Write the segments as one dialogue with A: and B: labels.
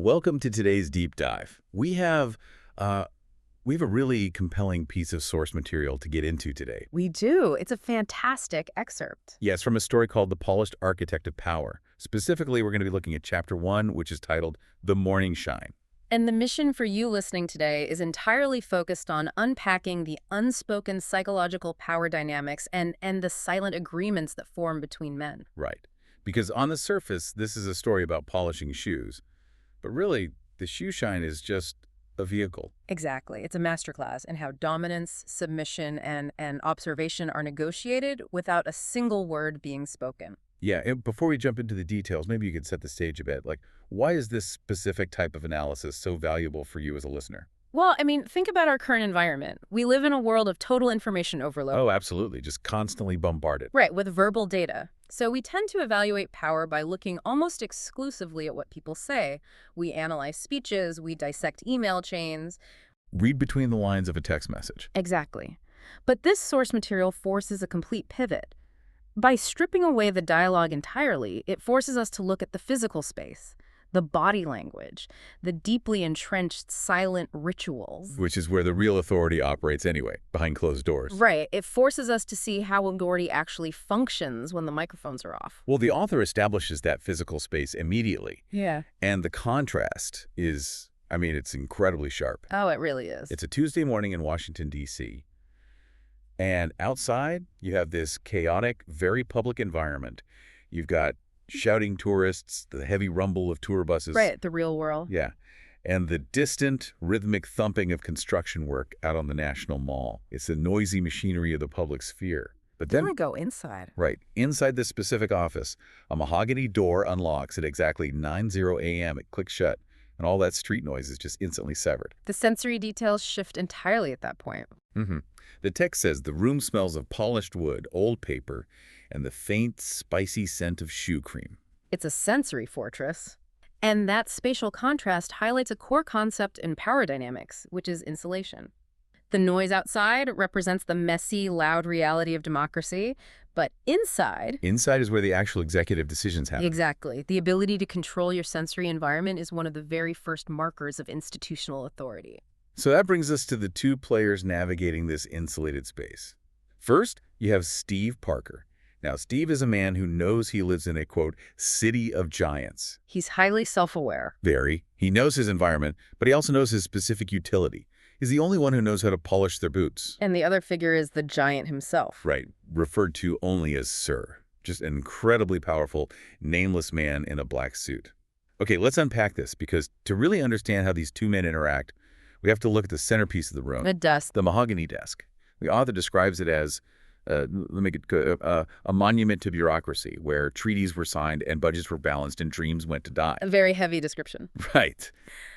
A: Welcome to today's deep dive. We have a really compelling piece of source material to get into today.
B: We do. It's a fantastic excerpt.
A: Yes, from a story called The Polished Architect of Power. Specifically, we're going to be looking at Chapter 1, which is titled The Morning Shine.
B: And the mission for you listening today is entirely focused on unpacking the unspoken psychological power dynamics and the silent agreements that form between men.
A: Right. Because on the surface, this is a story about polishing shoes. But really, the shoe shine is just a vehicle.
B: Exactly. It's a masterclass in how dominance, submission, and observation are negotiated without a single word being spoken.
A: Yeah, and before we jump into the details, maybe you could set the stage a bit. Like, why is this specific type of analysis so valuable for you as a listener?
B: Well, think about our current environment. We live in a world of total information overload.
A: Oh, absolutely. Just constantly bombarded.
B: Right, with verbal data. So we tend to evaluate power by looking almost exclusively at what people say. We analyze speeches, we dissect email chains.
A: Read between the lines of a text message.
B: Exactly. But this source material forces a complete pivot. By stripping away the dialogue entirely, it forces us to look at the physical space, the body language, the deeply entrenched silent rituals.
A: Which is where the real authority operates anyway, behind closed doors.
B: Right. It forces us to see how authority actually functions when the microphones are off.
A: Well, the author establishes that physical space immediately.
B: Yeah.
A: And the contrast is, it's incredibly sharp.
B: Oh, it really is.
A: It's a Tuesday morning in Washington, D.C. And outside, you have this chaotic, very public environment. You've got shouting tourists, the heavy rumble of tour buses.
B: Right, the real world.
A: Yeah. And the distant, rhythmic thumping of construction work out on the National Mall. It's the noisy machinery of the public sphere. But then
B: we go inside.
A: Right. Inside this specific office, a mahogany door unlocks at exactly 9:00 a.m. It clicks shut, and all that street noise is just instantly severed.
B: The sensory details shift entirely at that point.
A: The text says the room smells of polished wood, old paper, and the faint, spicy scent of shoe cream.
B: It's a sensory fortress. And that spatial contrast highlights a core concept in power dynamics, which is insulation. The noise outside represents the messy, loud reality of democracy, but inside...
A: Inside is where the actual executive decisions happen.
B: Exactly. The ability to control your sensory environment is one of the very first markers of institutional authority.
A: So that brings us to the two players navigating this insulated space. First, you have Steve Parker. Now, Steve is a man who knows he lives in a, quote, city of giants.
B: He's highly self-aware.
A: Very. He knows his environment, but he also knows his specific utility. He's the only one who knows how to polish their boots.
B: And the other figure is the giant himself.
A: Right, referred to only as Sir. Just an incredibly powerful, nameless man in a black suit. Okay, let's unpack this, because to really understand how these two men interact, we have to look at the centerpiece of the room.
B: The desk.
A: The mahogany desk. The author describes it as a monument to bureaucracy, where treaties were signed and budgets were balanced and dreams went to die.
B: A very heavy description.
A: Right.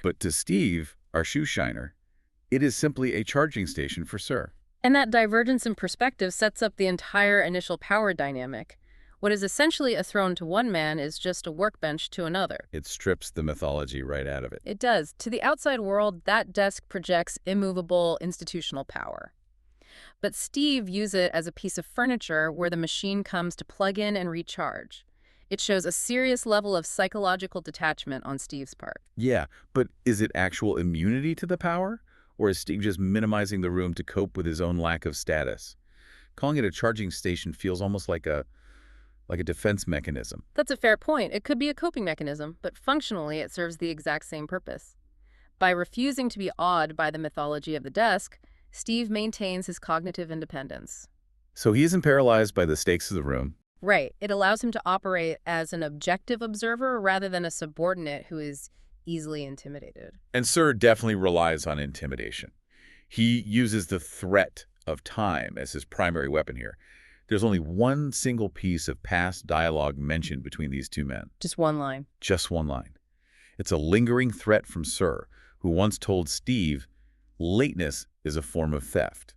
A: But to Steve, our shoe shiner, it is simply a charging station for Sir.
B: And that divergence in perspective sets up the entire initial power dynamic. What is essentially a throne to one man is just a workbench to another.
A: It strips the mythology right out of it.
B: It does. To the outside world, that desk projects immovable institutional power. But Steve views it as a piece of furniture where the machine comes to plug in and recharge. It shows a serious level of psychological detachment on Steve's part.
A: Yeah, but is it actual immunity to the power? Or is Steve just minimizing the room to cope with his own lack of status? Calling it a charging station feels almost like a defense mechanism.
B: That's a fair point. It could be a coping mechanism, but functionally it serves the exact same purpose. By refusing to be awed by the mythology of the desk, Steve maintains his cognitive independence.
A: So he isn't paralyzed by the stakes of the room.
B: Right. It allows him to operate as an objective observer rather than a subordinate who is easily intimidated.
A: And Sir definitely relies on intimidation. He uses the threat of time as his primary weapon here. There's only one single piece of past dialogue mentioned between these two men.
B: Just one line.
A: Just one line. It's a lingering threat from Sir, who once told Steve, lateness is a form of theft.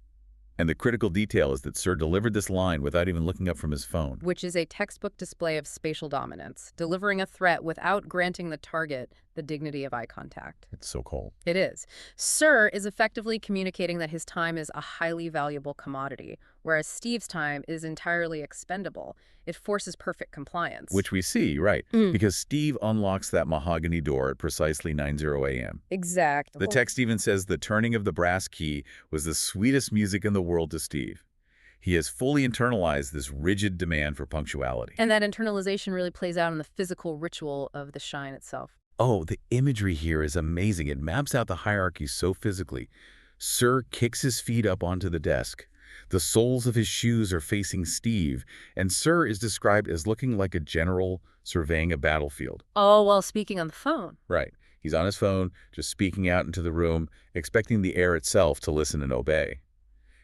A: And the critical detail is that Sir delivered this line without even looking up from his phone.
B: Which is a textbook display of spatial dominance, delivering a threat without granting the target the dignity of eye contact.
A: It's so cold.
B: It is. Sir is effectively communicating that his time is a highly valuable commodity, whereas Steve's time is entirely expendable. It forces perfect compliance.
A: Which we see, right,
B: Mm.
A: because Steve unlocks that mahogany door at precisely 9:00 a.m.
B: Exact.
A: The text even says the turning of the brass key was the sweetest music in the world to Steve. He has fully internalized this rigid demand for punctuality.
B: And that internalization really plays out in the physical ritual of the shine itself.
A: Oh, the imagery here is amazing. It maps out the hierarchy so physically. Sir kicks his feet up onto the desk. The soles of his shoes are facing Steve, and Sir is described as looking like a general surveying a battlefield.
B: Oh, while speaking on the phone.
A: Right. He's on his phone, just speaking out into the room, expecting the air itself to listen and obey.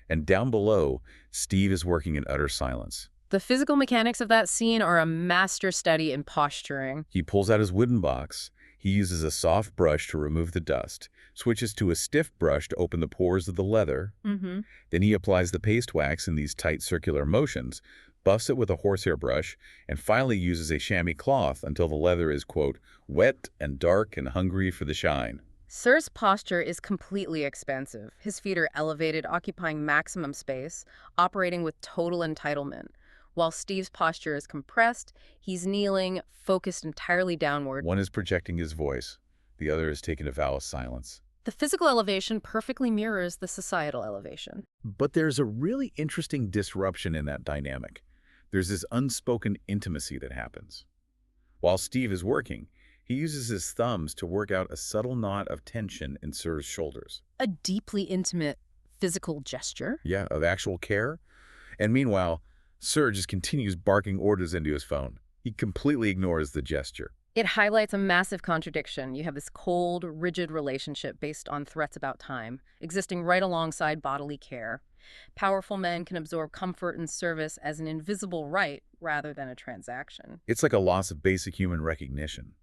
A: And down below, Steve is working in utter silence.
B: The physical mechanics of that scene are a master study in posturing.
A: He pulls out his wooden box. He uses a soft brush to remove the dust, switches to a stiff brush to open the pores of the leather.
B: Mm-hmm.
A: Then he applies the paste wax in these tight circular motions, buffs it with a horsehair brush, and finally uses a chamois cloth until the leather is, quote, wet and dark and hungry for the shine.
B: Sir's posture is completely expansive. His feet are elevated, occupying maximum space, operating with total entitlement. While Steve's posture is compressed, he's kneeling, focused entirely downward.
A: One is projecting his voice. The other is taking a vow of silence.
B: The physical elevation perfectly mirrors the societal elevation.
A: But there's a really interesting disruption in that dynamic. There's this unspoken intimacy that happens. While Steve is working, he uses his thumbs to work out a subtle knot of tension in Sir's shoulders.
B: A deeply intimate physical gesture.
A: Yeah, of actual care. And meanwhile, Sir just continues barking orders into his phone. He completely ignores the gesture.
B: It highlights a massive contradiction. You have this cold, rigid relationship based on threats about time, existing right alongside bodily care. Powerful men can absorb comfort and service as an invisible right rather than a transaction.
A: It's like a loss of basic human recognition.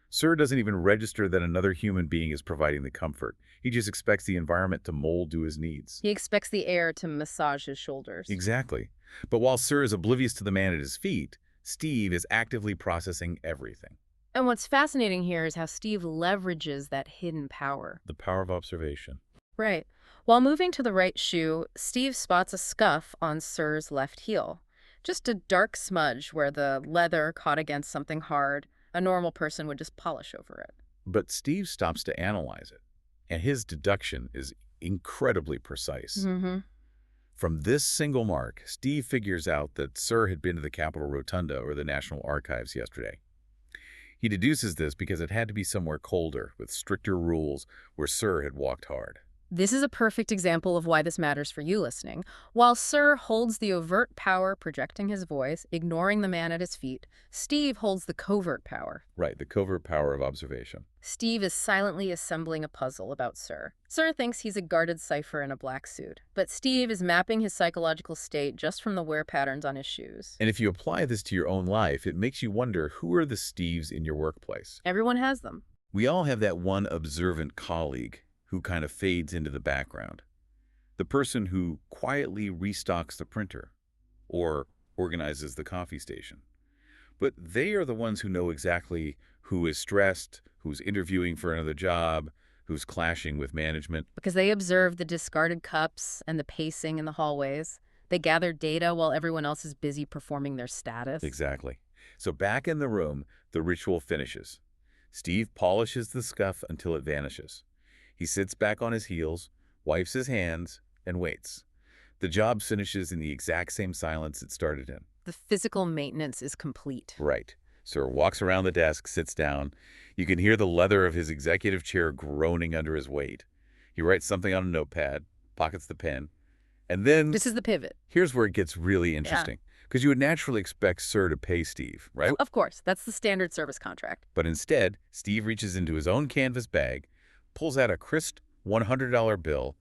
A: Sir doesn't even register that another human being is providing the comfort. He just expects the environment to mold to his needs.
B: He expects the air to massage his shoulders.
A: Exactly. But while Sir is oblivious to the man at his feet, Steve is actively processing everything.
B: And what's fascinating here is how Steve leverages that hidden power.
A: The power of observation.
B: Right. While moving to the right shoe, Steve spots a scuff on Sir's left heel. Just a dark smudge where the leather caught against something hard. A normal person would just polish over it.
A: But Steve stops to analyze it, and his deduction is incredibly precise.
B: Mm-hmm.
A: From this single mark, Steve figures out that Sir had been to the Capitol Rotunda or the National Archives yesterday. He deduces this because it had to be somewhere colder, with stricter rules, where Sir had walked hard.
B: This is a perfect example of why this matters for you listening. While Sir holds the overt power projecting his voice, ignoring the man at his feet, Steve holds the covert power.
A: Right, the covert power of observation.
B: Steve is silently assembling a puzzle about Sir. Sir thinks he's a guarded cipher in a black suit, but Steve is mapping his psychological state just from the wear patterns on his shoes.
A: And if you apply this to your own life, it makes you wonder, who are the Steves in your workplace?
B: Everyone has them.
A: We all have that one observant colleague who kind of fades into the background. The person who quietly restocks the printer or organizes the coffee station. But they are the ones who know exactly who is stressed, who's interviewing for another job, who's clashing with management.
B: Because they observe the discarded cups and the pacing in the hallways. They gather data while everyone else is busy performing their status.
A: Exactly. So back in the room, the ritual finishes. Steve polishes the scuff until it vanishes. He sits back on his heels, wipes his hands, and waits. The job finishes in the exact same silence it started in.
B: The physical maintenance is complete.
A: Right. Sir walks around the desk, sits down. You can hear the leather of his executive chair groaning under his weight. He writes something on a notepad, pockets the pen, and then...
B: This is the pivot.
A: Here's where it gets really interesting. Because you would naturally expect Sir to pay Steve, right?
B: Of course, that's the standard service contract.
A: But instead, Steve reaches into his own canvas bag, pulls out a crisp $100 bill,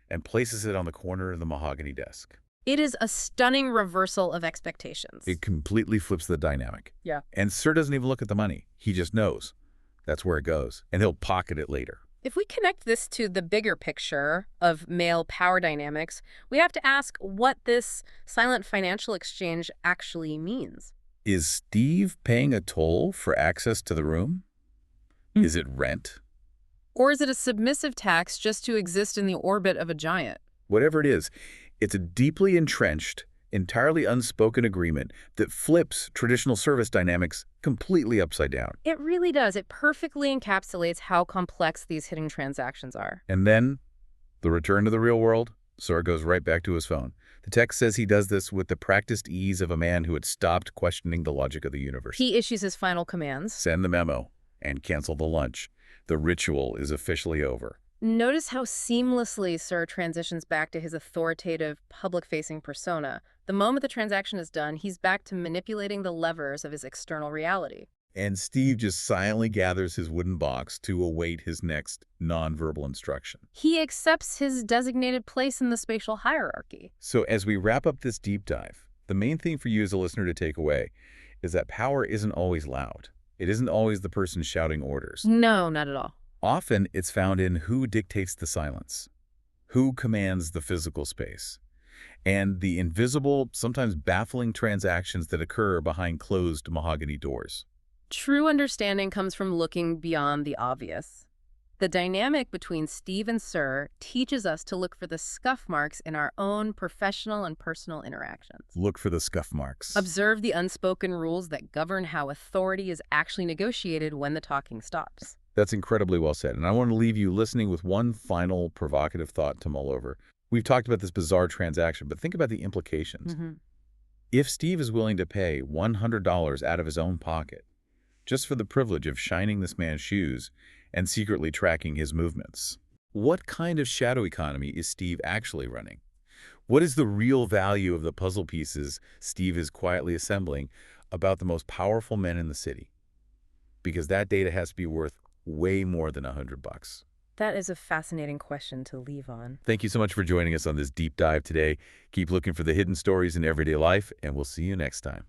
A: and places it on the corner of the mahogany desk.
B: It is a stunning reversal of expectations.
A: It completely flips the dynamic.
B: Yeah.
A: And Sir doesn't even look at the money. He just knows. That's where it goes. And he'll pocket it later.
B: If we connect this to the bigger picture of male power dynamics, we have to ask what this silent financial exchange actually means.
A: Is Steve paying a toll for access to the room? Is it rent?
B: Or is it a submissive tax just to exist in the orbit of a giant?
A: Whatever it is, It's a deeply entrenched, entirely unspoken agreement that flips traditional service dynamics completely upside down.
B: It really does. It perfectly encapsulates how complex these hidden transactions are.
A: And then, the return to the real world, Sora goes right back to his phone. The text says he does this with the practiced ease of a man who had stopped questioning the logic of the universe.
B: He issues his final commands.
A: Send the memo and cancel the lunch. The ritual is officially over.
B: Notice how seamlessly Sir transitions back to his authoritative, public-facing persona. The moment the transaction is done, he's back to manipulating the levers of his external reality.
A: And Steve just silently gathers his wooden box to await his next nonverbal instruction.
B: He accepts his designated place in the spatial hierarchy.
A: So as we wrap up this deep dive, the main thing for you as a listener to take away is that power isn't always loud. It isn't always the person shouting orders.
B: No, not at all.
A: Often it's found in who dictates the silence, who commands the physical space, and the invisible, sometimes baffling transactions that occur behind closed mahogany doors.
B: True understanding comes from looking beyond the obvious. The dynamic between Steve and Sir teaches us to look for the scuff marks in our own professional and personal interactions.
A: Look for the scuff marks.
B: Observe the unspoken rules that govern how authority is actually negotiated when the talking stops.
A: That's incredibly well said, and I want to leave you listening with one final provocative thought to mull over. We've talked about this bizarre transaction, but think about the implications. If Steve is willing to pay $100 out of his own pocket just for the privilege of shining this man's shoes and secretly tracking his movements, what kind of shadow economy is Steve actually running? What is the real value of the puzzle pieces Steve is quietly assembling about the most powerful men in the city? Because that data has to be worth way more than $100.
B: That is a fascinating question to leave on.
A: Thank you so much for joining us on this deep dive today. Keep looking for the hidden stories in everyday life, and we'll see you next time.